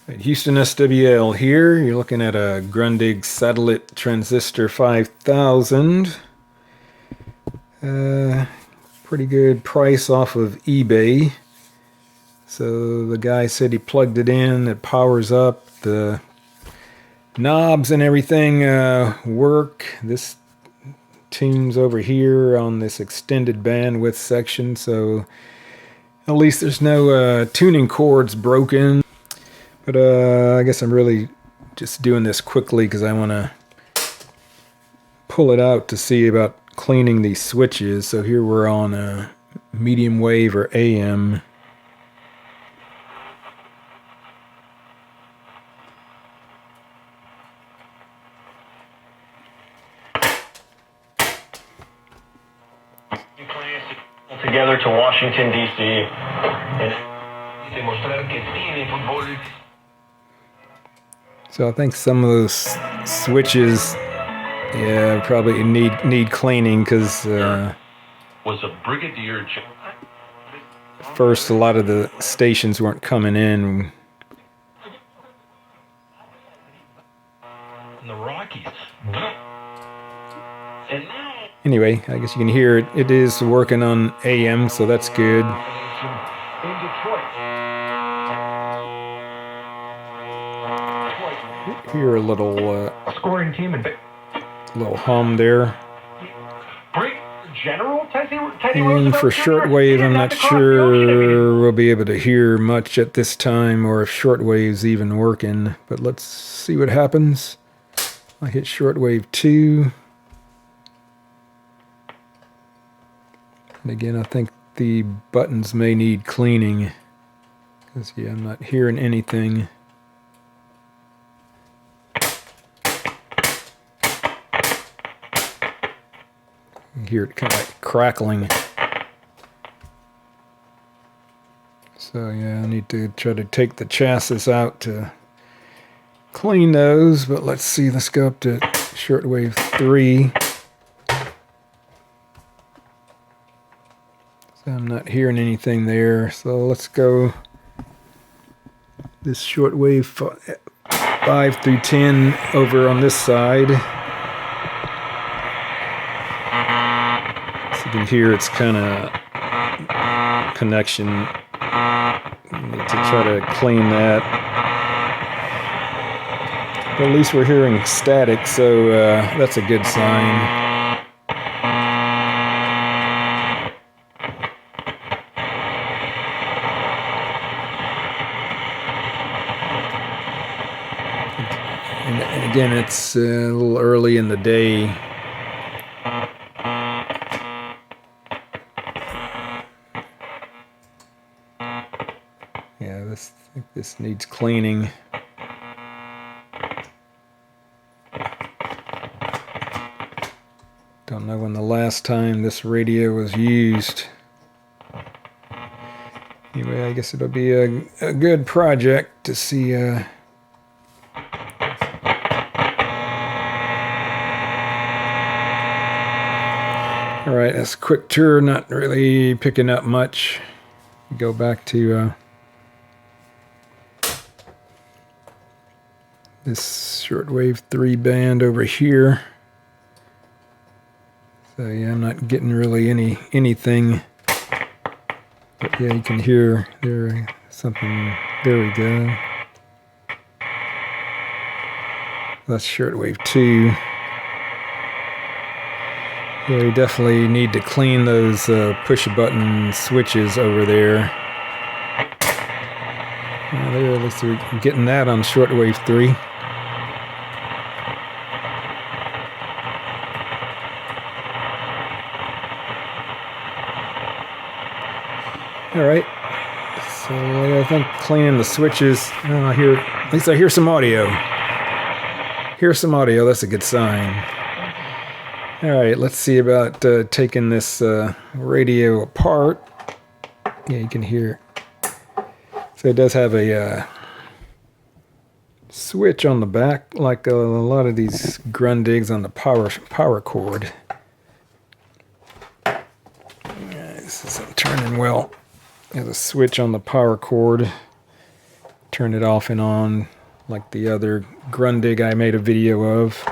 Right, Houston SWL here. You're looking at a Grundig Satellit Transistor 5000. Pretty good price off of eBay. So the guy said he plugged it in, it powers up, the knobs and everything work. This tunes over here on this extended bandwidth section, so at least there's no tuning cords broken. But I guess I'm really just doing this quickly because I want to pull it out to see about cleaning these switches. So here we're on a medium wave or AM. Together to Washington, D.C. So I think some of those switches, yeah, probably need cleaning because was a brigadier. First, a lot of the stations weren't coming in. In the Rockies. Anyway, I guess you can hear it. It is working on AM, so that's good. In Detroit. Hear a little Scoring team and little hum there. General Teddy And for shortwave, I'm not sure we'll be able to hear much at this time, or if shortwave's even working. But let's see what happens. I hit shortwave 2. And again, I think the buttons may need cleaning. Because, yeah, I'm not hearing anything. You hear it kind of like crackling. So yeah, I need to try to take the chassis out to clean those, but let's see, let's go up to shortwave 3. So I'm not hearing anything there, so let's go this shortwave 5 through 10 over on this side. You can hear it's kind of connection. Need to try to clean that. But at least we're hearing static, so that's a good sign. And again, it's a little early in the day. Yeah, I think this needs cleaning. Don't know when the last time this radio was used. Anyway, I guess it'll be a good project to see. All right, that's a quick tour, not really picking up much. Go back to this shortwave 3 band over here. So yeah, I'm not getting really anything. But yeah, you can hear there something. There we go. That's shortwave 2. Yeah, we definitely need to clean those push-a-button switches over there. There, at least we're getting that on shortwave 3. All right, so I think cleaning the switches. At least I hear some audio. That's a good sign. All right, let's see about taking this radio apart. Yeah, you can hear. So it does have a switch on the back, like a lot of these Grundigs on the power cord. This isn't turning well. There's a switch on the power cord. turn it off and on like the other Grundig I made a video of.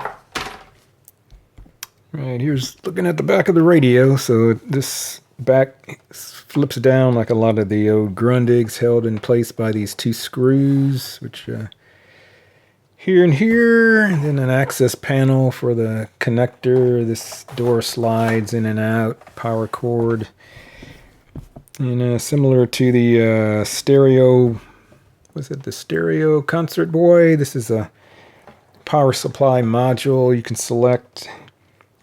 Right, here's looking at the back of the radio. So this back flips down like a lot of the old Grundigs, held in place by these two screws, which here and here, and then an access panel for the connector. This door slides in and out, power cord. And similar to the stereo, was it the stereo concert boy? This is a power supply module. You can select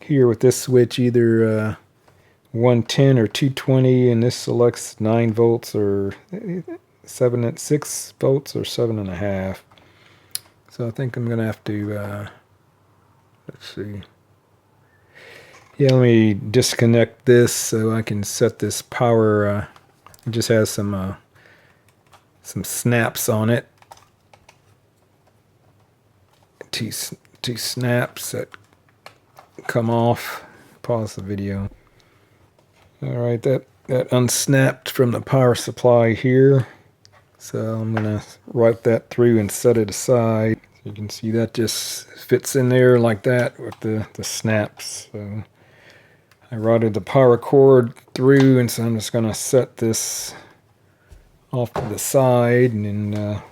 here with this switch either 110 or 220, and this selects 9 volts or 6 volts or 7.5. So I think I'm gonna have to let's see. Yeah, let me disconnect this so I can set this power. It just has some snaps on it. Two snaps that come off. Pause the video. All right, that unsnapped from the power supply here. So I'm gonna route that through and set it aside. You can see that just fits in there like that with the snaps. So I routed the power cord through, and so I'm just gonna set this off to the side and then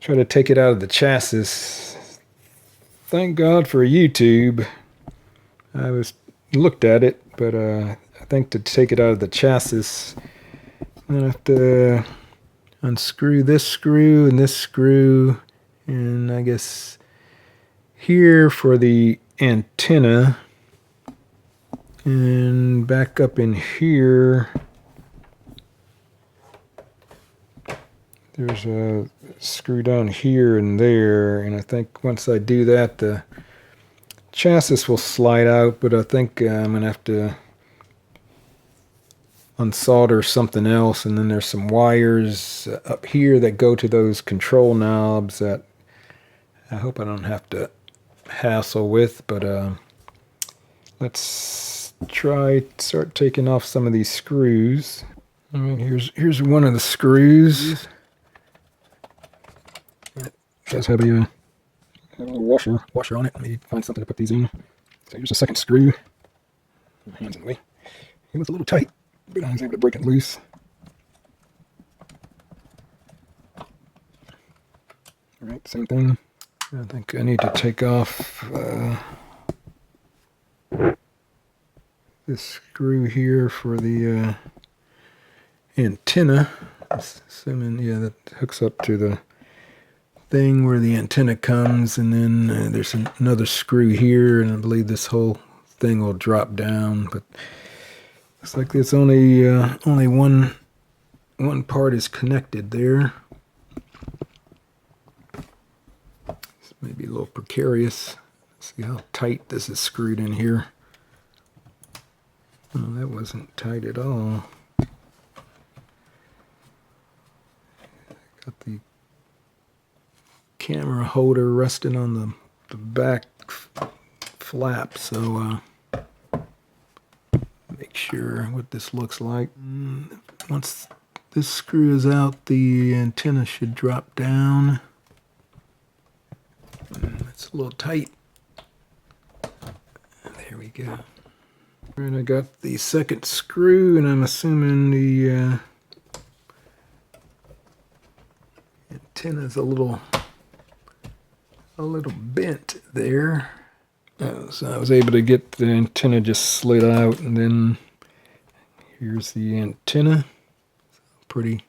try to take it out of the chassis. Thank God for YouTube. I looked at it, but I think to take it out of the chassis, I'm gonna have to unscrew this screw and this screw, and I guess here for the antenna, and back up in here there's a screw down here and there, and I think once I do that the chassis will slide out, but I think I'm gonna have to unsolder something else, and then there's some wires up here that go to those control knobs that I hope I don't have to hassle with, but let's start taking off some of these screws. All right, here's one of the screws. It does have a little washer on it. Let me find something to put these in. So here's the second screw. My hand's in the way. It was a little tight, but I was able to break it loose. Alright, same thing. I think I need to take off this screw here for the antenna. Assuming, yeah, that hooks up to the thing where the antenna comes, and then there's another screw here, and I believe this whole thing will drop down, but looks like there's only one part is connected there. This may be a little precarious. Let's see how tight this is screwed in here. Oh, that wasn't tight at all. Got the camera holder resting on the back flap, so make sure what this looks like. Once this screw is out, the antenna should drop down. It's a little tight. There we go. And I got the second screw, and I'm assuming the antenna's a little bent there. So I was able to get the antenna just slid out, and then here's the antenna. Pretty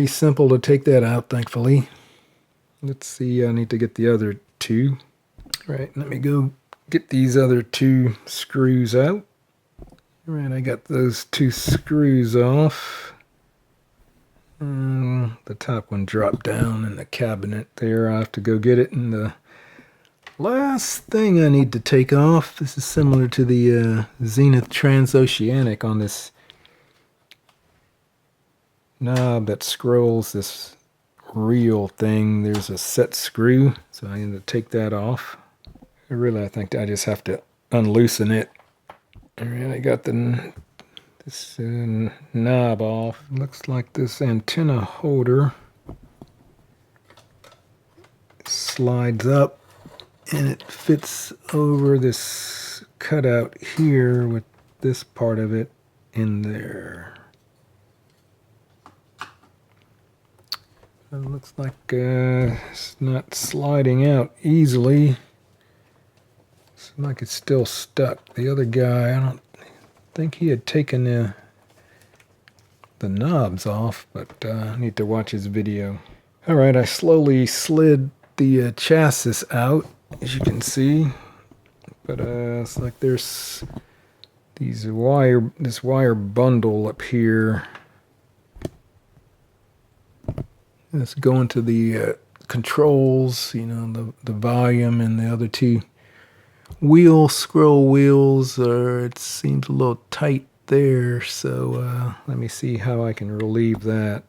simple to take that out, thankfully. Let's see, I need to get the other two. All right, let me go get these other two screws out. All right, I got those two screws off. The top one dropped down in the cabinet there. I have to go get it. And the last thing I need to take off, this is similar to the Zenith Transoceanic on this knob that scrolls this reel thing. There's a set screw, so I need to take that off. I think I just have to unloosen it. All right, I got the this knob off. Looks like this antenna holder slides up and it fits over this cutout here with this part of it in there. It looks like it's not sliding out easily. It's like it's still stuck. The other guy, I don't think he had taken the knobs off, but I need to watch his video. Alright, I slowly slid the chassis out, as you can see, but it's like there's this wire bundle up here. It's going to the controls, you know, the volume, and the other two scroll wheels it seems a little tight there, so let me see how I can relieve that.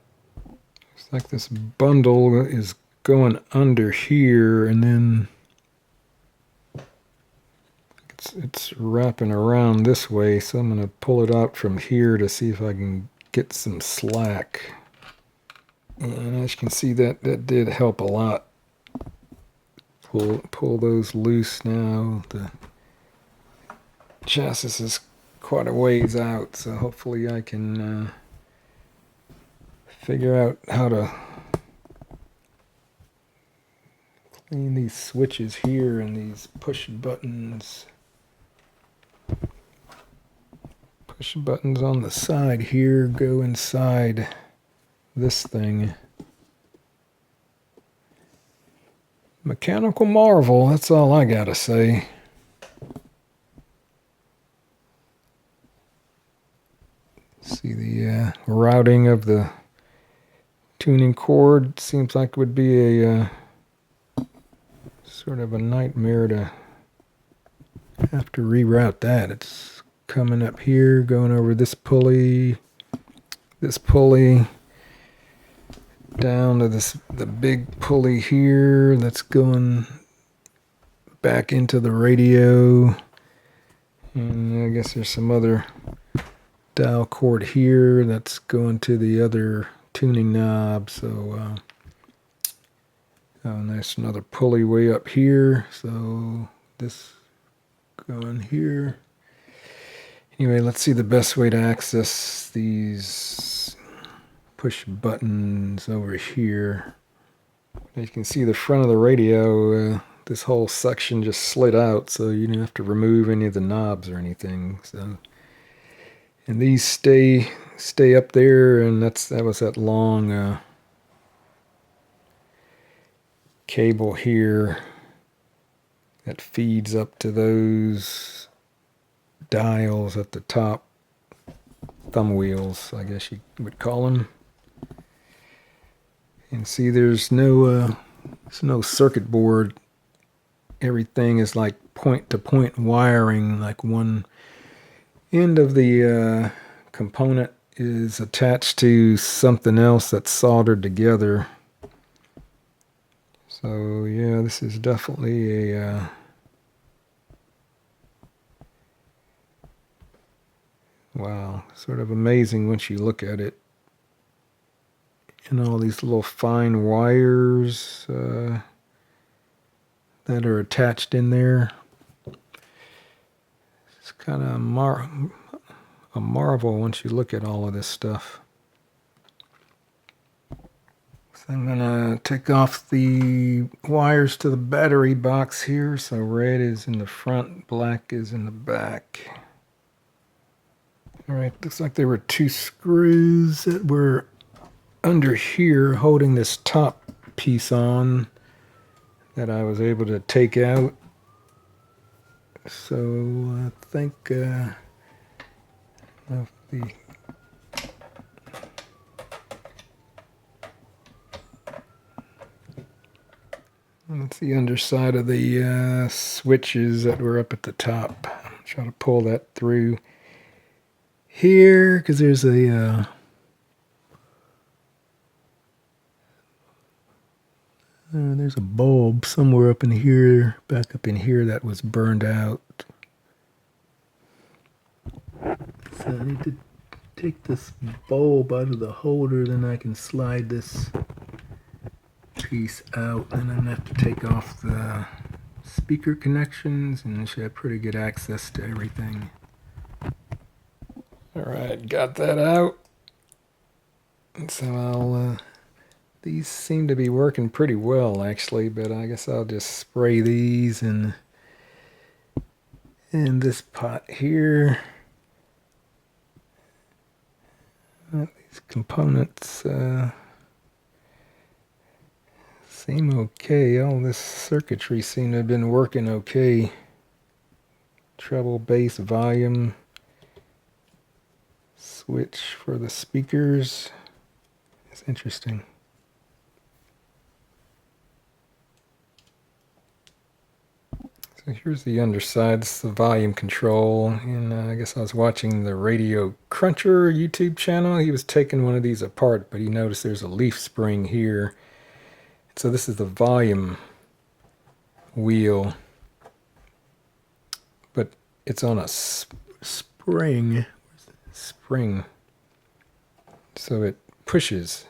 It's like this bundle is going under here, and then it's wrapping around this way, so I'm going to pull it out from here to see if I can get some slack. And as you can see, that did help a lot. Pull those loose now. The chassis is quite a ways out, so hopefully I can figure out how to clean these switches here and these push buttons. Push buttons on the side here go inside this thing. Mechanical marvel, that's all I gotta say. See the routing of the tuning cord. Seems like it would be a sort of a nightmare to have to reroute that. It's coming up here, going over this pulley, down to the big pulley here that's going back into the radio. And I guess there's some other dial cord here that's going to the other tuning knob. So and there's another pulley way up here. So this going here. Anyway, let's see the best way to access these push buttons over here. As you can see, the front of the radio, this whole section just slid out, so you don't have to remove any of the knobs or anything. So, and these stay up there, and that was that long cable here that feeds up to those dials at the top, thumb wheels, I guess you would call them. And see, there's no circuit board. Everything is like point-to-point wiring. Like one end of the component is attached to something else that's soldered together. So yeah, this is definitely a wow, sort of amazing once you look at it. And all these little fine wires that are attached in there. It's kind of a marvel once you look at all of this stuff. So I'm going to take off the wires to the battery box here. So red is in the front, black is in the back. Alright, looks like there were two screws that were under here holding this top piece on that I was able to take out. So I think that's the underside of the switches that were up at the top. I'm trying to pull that through here because there's a there's a bulb somewhere up in here, back up in here, that was burned out. So I need to take this bulb out of the holder, then I can slide this piece out, and then I have to take off the speaker connections, and I should have pretty good access to everything. Alright, got that out. So these seem to be working pretty well actually, but I guess I'll just spray these in this pot here. These components seem okay. All this circuitry seemed to have been working okay. Treble, bass, volume, switch for the speakers. It's interesting. So here's the underside. This is the volume control, and I guess I was watching the Radio Cruncher YouTube channel. He was taking one of these apart, but he noticed there's a leaf spring here. So this is the volume wheel, but it's on a spring. So it pushes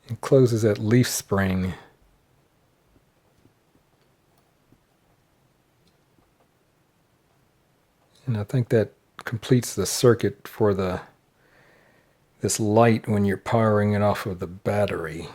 and closes that leaf spring. And I think that completes the circuit for this light when you're powering it off of the battery.